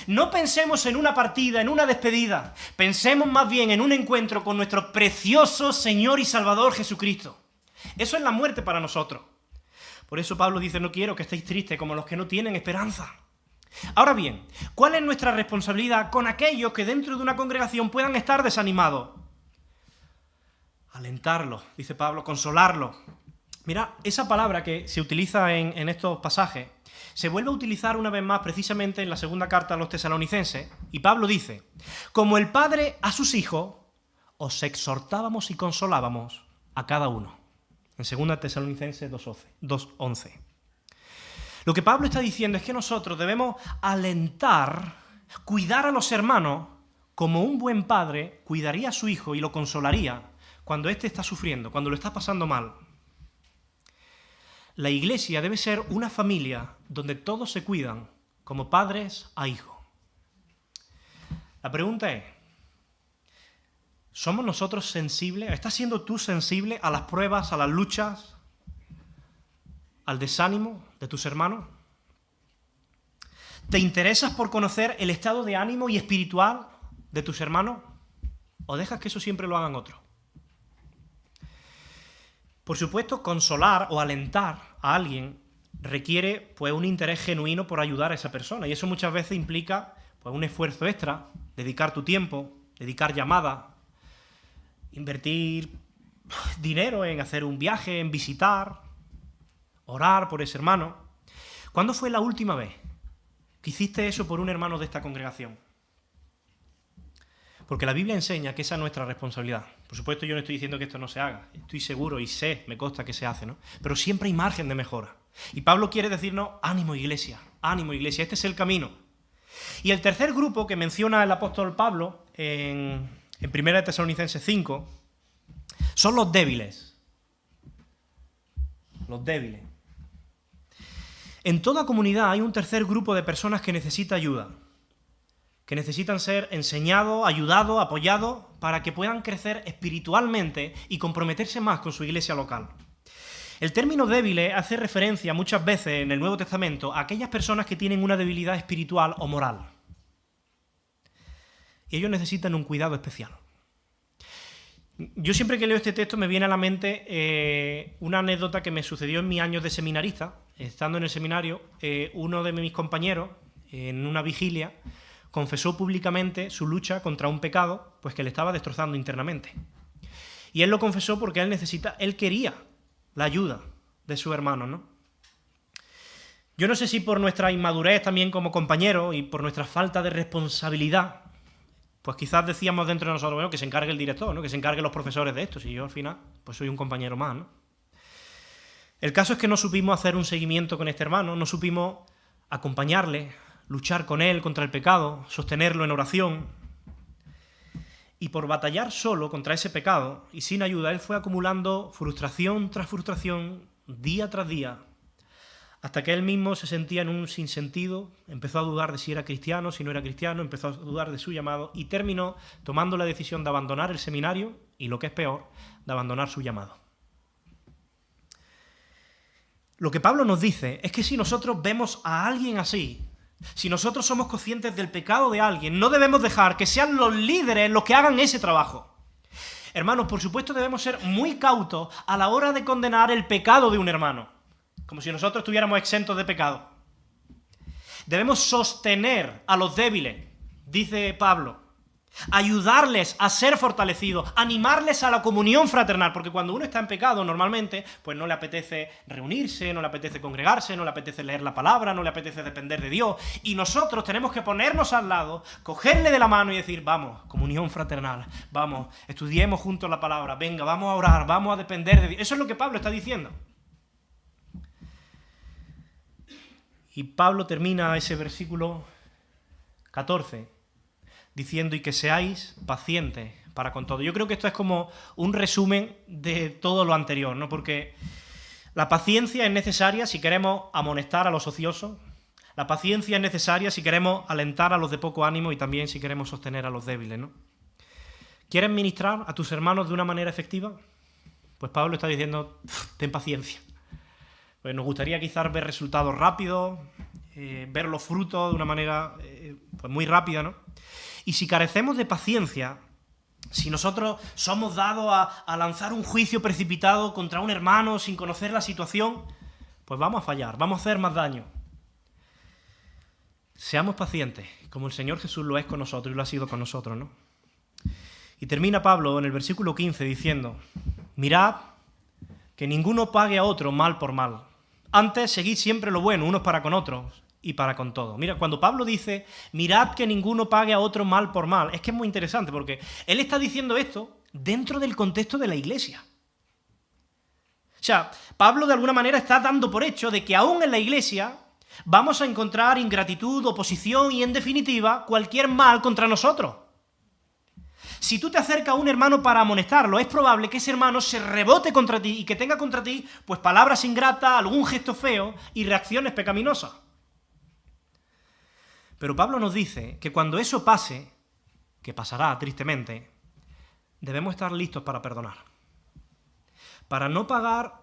No pensemos en una partida, en una despedida. Pensemos más bien en un encuentro con nuestro precioso Señor y Salvador Jesucristo. Eso es la muerte para nosotros. Por eso Pablo dice: no quiero que estéis tristes como los que no tienen esperanza. Ahora bien, ¿cuál es nuestra responsabilidad con aquellos que dentro de una congregación puedan estar desanimados? Alentarlos, dice Pablo, consolarlos. Mira, esa palabra que se utiliza en estos pasajes se vuelve a utilizar una vez más precisamente en la segunda carta a los tesalonicenses, y Pablo dice: como el Padre a sus hijos, os exhortábamos y consolábamos a cada uno. En 2 Tesalonicenses 2:11. Lo que Pablo está diciendo es que nosotros debemos alentar, cuidar a los hermanos como un buen padre cuidaría a su hijo y lo consolaría cuando éste está sufriendo, cuando lo está pasando mal. La iglesia debe ser una familia donde todos se cuidan como padres a hijos. La pregunta es: ¿somos nosotros sensibles? ¿Estás siendo tú sensible a las pruebas, a las luchas, al desánimo de tus hermanos? ¿Te interesas por conocer el estado de ánimo y espiritual de tus hermanos? ¿O dejas que eso siempre lo hagan otros? Por supuesto, consolar o alentar a alguien requiere pues un interés genuino por ayudar a esa persona, y eso muchas veces implica pues un esfuerzo extra, dedicar tu tiempo, dedicar llamadas, invertir dinero en hacer un viaje, en visitar, orar por ese hermano. ¿Cuándo fue la última vez que hiciste eso por un hermano de esta congregación? Porque la Biblia enseña que esa es nuestra responsabilidad. Por supuesto, yo no estoy diciendo que esto no se haga. Estoy seguro y sé, me consta que se hace, ¿no? Pero siempre hay margen de mejora. Y Pablo quiere decirnos: ánimo iglesia, este es el camino. Y el tercer grupo que menciona el apóstol Pablo en 1 Tesalonicenses 5 son los débiles. Los débiles. En toda comunidad hay un tercer grupo de personas que necesita ayuda, que necesitan ser enseñados, ayudados, apoyados, para que puedan crecer espiritualmente y comprometerse más con su iglesia local. El término débiles hace referencia muchas veces en el Nuevo Testamento a aquellas personas que tienen una debilidad espiritual o moral. Y ellos necesitan un cuidado especial. Yo siempre que leo este texto me viene a la mente una anécdota que me sucedió en mis años de seminarista. Estando en el seminario, uno de mis compañeros, en una vigilia, confesó públicamente su lucha contra un pecado, pues que le estaba destrozando internamente. Y él lo confesó porque él quería la ayuda de su hermano, ¿no? Yo no sé si por nuestra inmadurez también como compañeros y por nuestra falta de responsabilidad, pues quizás decíamos dentro de nosotros, bueno, que se encargue el director, ¿no? Que se encarguen los profesores de esto, si yo al final pues soy un compañero más, ¿no? El caso es que no supimos hacer un seguimiento con este hermano, no supimos acompañarle, luchar con él contra el pecado, sostenerlo en oración. Y por batallar solo contra ese pecado y sin ayuda, él fue acumulando frustración tras frustración, día tras día, hasta que él mismo se sentía en un sinsentido, empezó a dudar de si era cristiano, si no era cristiano, empezó a dudar de su llamado y terminó tomando la decisión de abandonar el seminario y, lo que es peor, de abandonar su llamado. Lo que Pablo nos dice es que si nosotros vemos a alguien así, si nosotros somos conscientes del pecado de alguien, no debemos dejar que sean los líderes los que hagan ese trabajo. Hermanos, por supuesto debemos ser muy cautos a la hora de condenar el pecado de un hermano, como si nosotros estuviéramos exentos de pecado. Debemos sostener a los débiles, dice Pablo, ayudarles a ser fortalecidos, animarles a la comunión fraternal, porque cuando uno está en pecado normalmente, pues no le apetece reunirse, no le apetece congregarse, no le apetece leer la palabra, no le apetece depender de Dios, y nosotros tenemos que ponernos al lado, cogerle de la mano y decir, vamos, comunión fraternal, vamos, estudiemos juntos la palabra, venga, vamos a orar, vamos a depender de Dios. Eso es lo que Pablo está diciendo. Y Pablo termina ese versículo 14 diciendo, y que seáis pacientes para con todo. Yo creo que esto es como un resumen de todo lo anterior, ¿no? Porque la paciencia es necesaria si queremos amonestar a los ociosos, la paciencia es necesaria si queremos alentar a los de poco ánimo y también si queremos sostener a los débiles, ¿no? ¿Quieres ministrar a tus hermanos de una manera efectiva? Pues Pablo está diciendo, ten paciencia. Pues nos gustaría quizás ver resultados rápidos, ver los frutos de una manera pues muy rápida, ¿no? Y si carecemos de paciencia, si nosotros somos dados a lanzar un juicio precipitado contra un hermano sin conocer la situación, pues vamos a fallar, vamos a hacer más daño. Seamos pacientes, como el Señor Jesús lo es con nosotros y lo ha sido con nosotros, ¿no? Y termina Pablo en el versículo 15 diciendo, mirad que ninguno pague a otro mal por mal. Antes, seguid siempre lo bueno, unos para con otros y para con todo. Mira, cuando Pablo dice, mirad que ninguno pague a otro mal por mal, es que es muy interesante porque él está diciendo esto dentro del contexto de la iglesia. O sea, Pablo de alguna manera está dando por hecho de que aún en la iglesia vamos a encontrar ingratitud, oposición y, en definitiva, cualquier mal contra nosotros. Si tú te acercas a un hermano para amonestarlo, es probable que ese hermano se rebote contra ti y que tenga contra ti pues palabras ingratas, algún gesto feo y reacciones pecaminosas. Pero Pablo nos dice que cuando eso pase, que pasará tristemente, debemos estar listos para perdonar. Para no pagar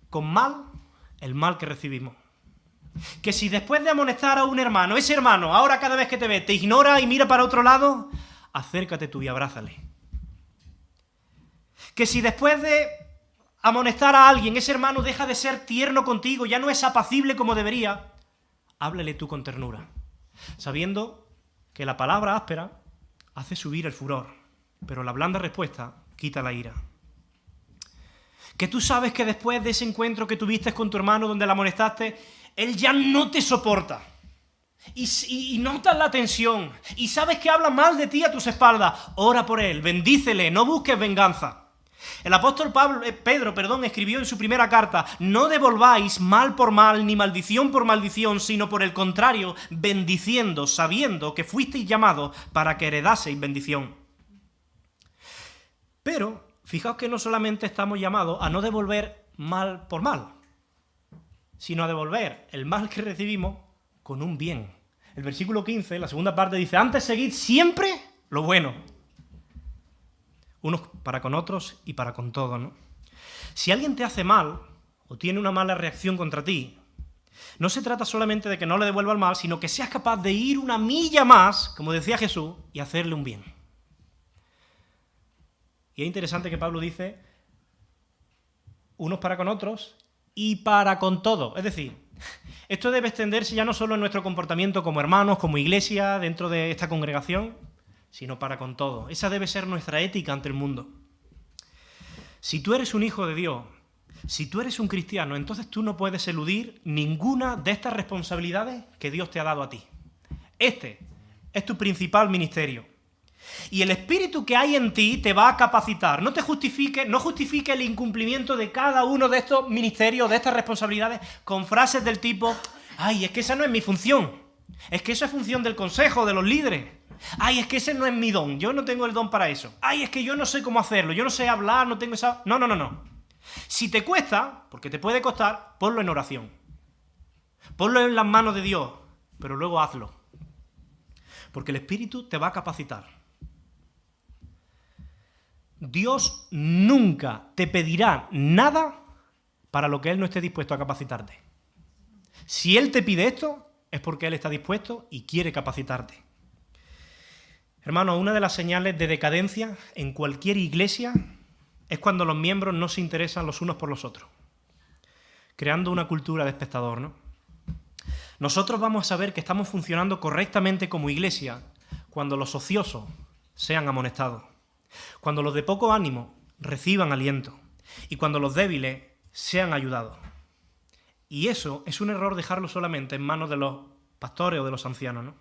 con mal el mal que recibimos. Que si después de amonestar a un hermano, ese hermano, ahora cada vez que te ve, te ignora y mira para otro lado, acércate tú y abrázale. Que si después de amonestar a alguien, ese hermano deja de ser tierno contigo, ya no es apacible como debería, háblale tú con ternura, sabiendo que la palabra áspera hace subir el furor, pero la blanda respuesta quita la ira. Que tú sabes que después de ese encuentro que tuviste con tu hermano donde la amonestaste, él ya no te soporta. Y notas la tensión, y sabes que habla mal de ti a tus espaldas. Ora por él, bendícele, no busques venganza. El apóstol Pedro, escribió en su primera carta: no devolváis mal por mal ni maldición por maldición, sino por el contrario, bendiciendo, sabiendo que fuisteis llamados para que heredaseis bendición. Pero fijaos que no solamente estamos llamados a no devolver mal por mal, sino a devolver el mal que recibimos con un bien. El versículo 15, la segunda parte, dice: antes seguid siempre lo bueno, unos para con otros y para con todos, ¿no? Si alguien te hace mal o tiene una mala reacción contra ti, no se trata solamente de que no le devuelva el mal, sino que seas capaz de ir una milla más, como decía Jesús, y hacerle un bien. Y es interesante que Pablo dice: unos para con otros y para con todos. Es decir, esto debe extenderse ya no solo en nuestro comportamiento como hermanos, como iglesia, dentro de esta congregación, sino para con todos. Esa debe ser nuestra ética ante el mundo. Si tú eres un hijo de Dios, si tú eres un cristiano, entonces tú no puedes eludir ninguna de estas responsabilidades que Dios te ha dado a ti. Este es tu principal ministerio. Y el espíritu que hay en ti te va a capacitar. No justifique el incumplimiento de cada uno de estos ministerios, de estas responsabilidades, con frases del tipo: ay, es que esa no es mi función. Es que eso es función del consejo, de los líderes. Ay, es que ese no es mi don. Yo no tengo el don para eso. Ay, es que yo no sé cómo hacerlo. Yo no sé hablar, no tengo esa... No. Si te cuesta, porque te puede costar, ponlo en oración. Ponlo en las manos de Dios, pero luego hazlo. Porque el Espíritu te va a capacitar. Dios nunca te pedirá nada para lo que Él no esté dispuesto a capacitarte. Si Él te pide esto, es porque Él está dispuesto y quiere capacitarte. Hermano, una de las señales de decadencia en cualquier iglesia es cuando los miembros no se interesan los unos por los otros, creando una cultura de espectador, ¿no? Nosotros vamos a saber que estamos funcionando correctamente como iglesia cuando los ociosos sean amonestados, cuando los de poco ánimo reciban aliento y cuando los débiles sean ayudados. Y eso es un error dejarlo solamente en manos de los pastores o de los ancianos, ¿no?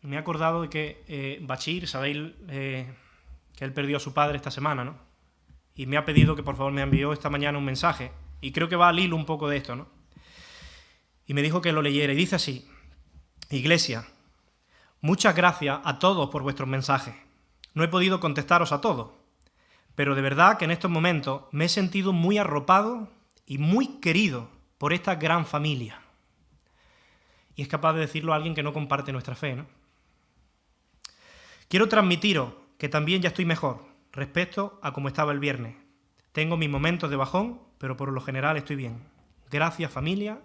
Me he acordado de que Bachir, sabéis que él perdió a su padre esta semana, ¿no? Y me ha pedido que por favor me envió esta mañana un mensaje, y creo que va al hilo un poco de esto, ¿no? Y me dijo que lo leyera, y dice así: Iglesia, muchas gracias a todos por vuestros mensajes. No he podido contestaros a todos, pero de verdad que en estos momentos me he sentido muy arropado y muy querido por esta gran familia. Y es capaz de decirlo a alguien que no comparte nuestra fe, ¿no? Quiero transmitiros que también ya estoy mejor respecto a cómo estaba el viernes. Tengo mis momentos de bajón, pero por lo general estoy bien. Gracias, familia,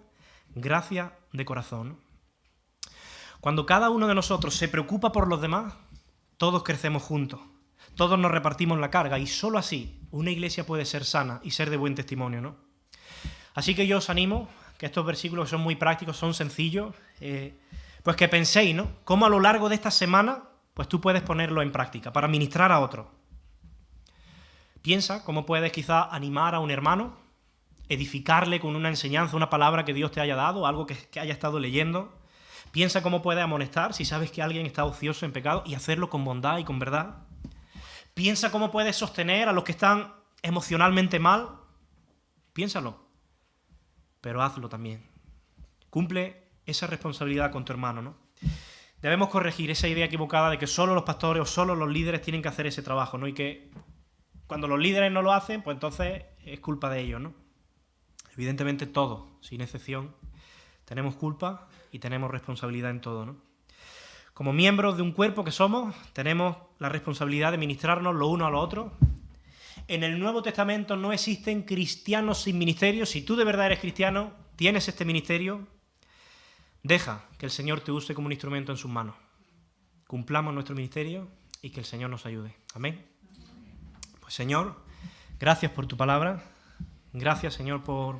gracias de corazón. Cuando cada uno de nosotros se preocupa por los demás, todos crecemos juntos, todos nos repartimos la carga, y solo así una iglesia puede ser sana y ser de buen testimonio, ¿no? Así que yo os animo, que estos versículos son muy prácticos, son sencillos, pues que penséis, ¿no? Cómo a lo largo de esta semana pues tú puedes ponerlo en práctica para ministrar a otro. Piensa cómo puedes quizá animar a un hermano, edificarle con una enseñanza, una palabra que Dios te haya dado, algo que haya estado leyendo. Piensa cómo puedes amonestar si sabes que alguien está ocioso en pecado y hacerlo con bondad y con verdad. Piensa cómo puedes sostener a los que están emocionalmente mal. Piénsalo, pero hazlo también. Cumple esa responsabilidad con tu hermano, ¿no? Debemos corregir esa idea equivocada de que solo los pastores o solo los líderes tienen que hacer ese trabajo, ¿no? Y que cuando los líderes no lo hacen, pues entonces es culpa de ellos, ¿no? Evidentemente todos, sin excepción, tenemos culpa y tenemos responsabilidad en todo, ¿no? Como miembros de un cuerpo que somos, tenemos la responsabilidad de ministrarnos los unos a los otros. En el Nuevo Testamento no existen cristianos sin ministerio. Si tú de verdad eres cristiano, tienes este ministerio, deja que el Señor te use como un instrumento en sus manos. Cumplamos nuestro ministerio y que el Señor nos ayude. Amén. Pues Señor, gracias por tu palabra. Gracias, Señor, por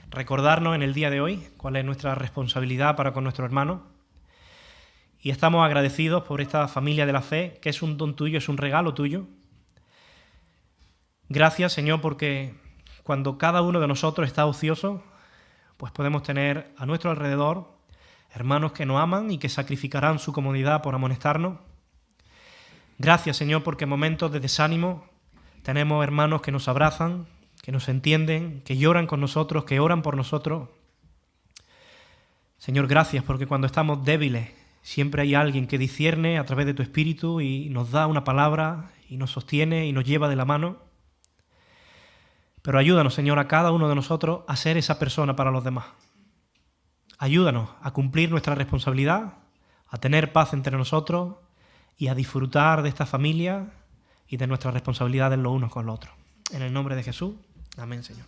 recordarnos en el día de hoy cuál es nuestra responsabilidad para con nuestros hermanos. Y estamos agradecidos por esta familia de la fe, que es un don tuyo, es un regalo tuyo. Gracias, Señor, porque cuando cada uno de nosotros está ocioso, pues podemos tener a nuestro alrededor hermanos que nos aman y que sacrificarán su comodidad por amonestarnos. Gracias, Señor, porque en momentos de desánimo tenemos hermanos que nos abrazan, que nos entienden, que lloran con nosotros, que oran por nosotros. Señor, gracias porque cuando estamos débiles siempre hay alguien que discierne a través de tu Espíritu y nos da una palabra y nos sostiene y nos lleva de la mano. Pero ayúdanos, Señor, a cada uno de nosotros a ser esa persona para los demás. Ayúdanos a cumplir nuestra responsabilidad, a tener paz entre nosotros y a disfrutar de esta familia y de nuestras responsabilidades los unos con los otros. En el nombre de Jesús. Amén, Señor.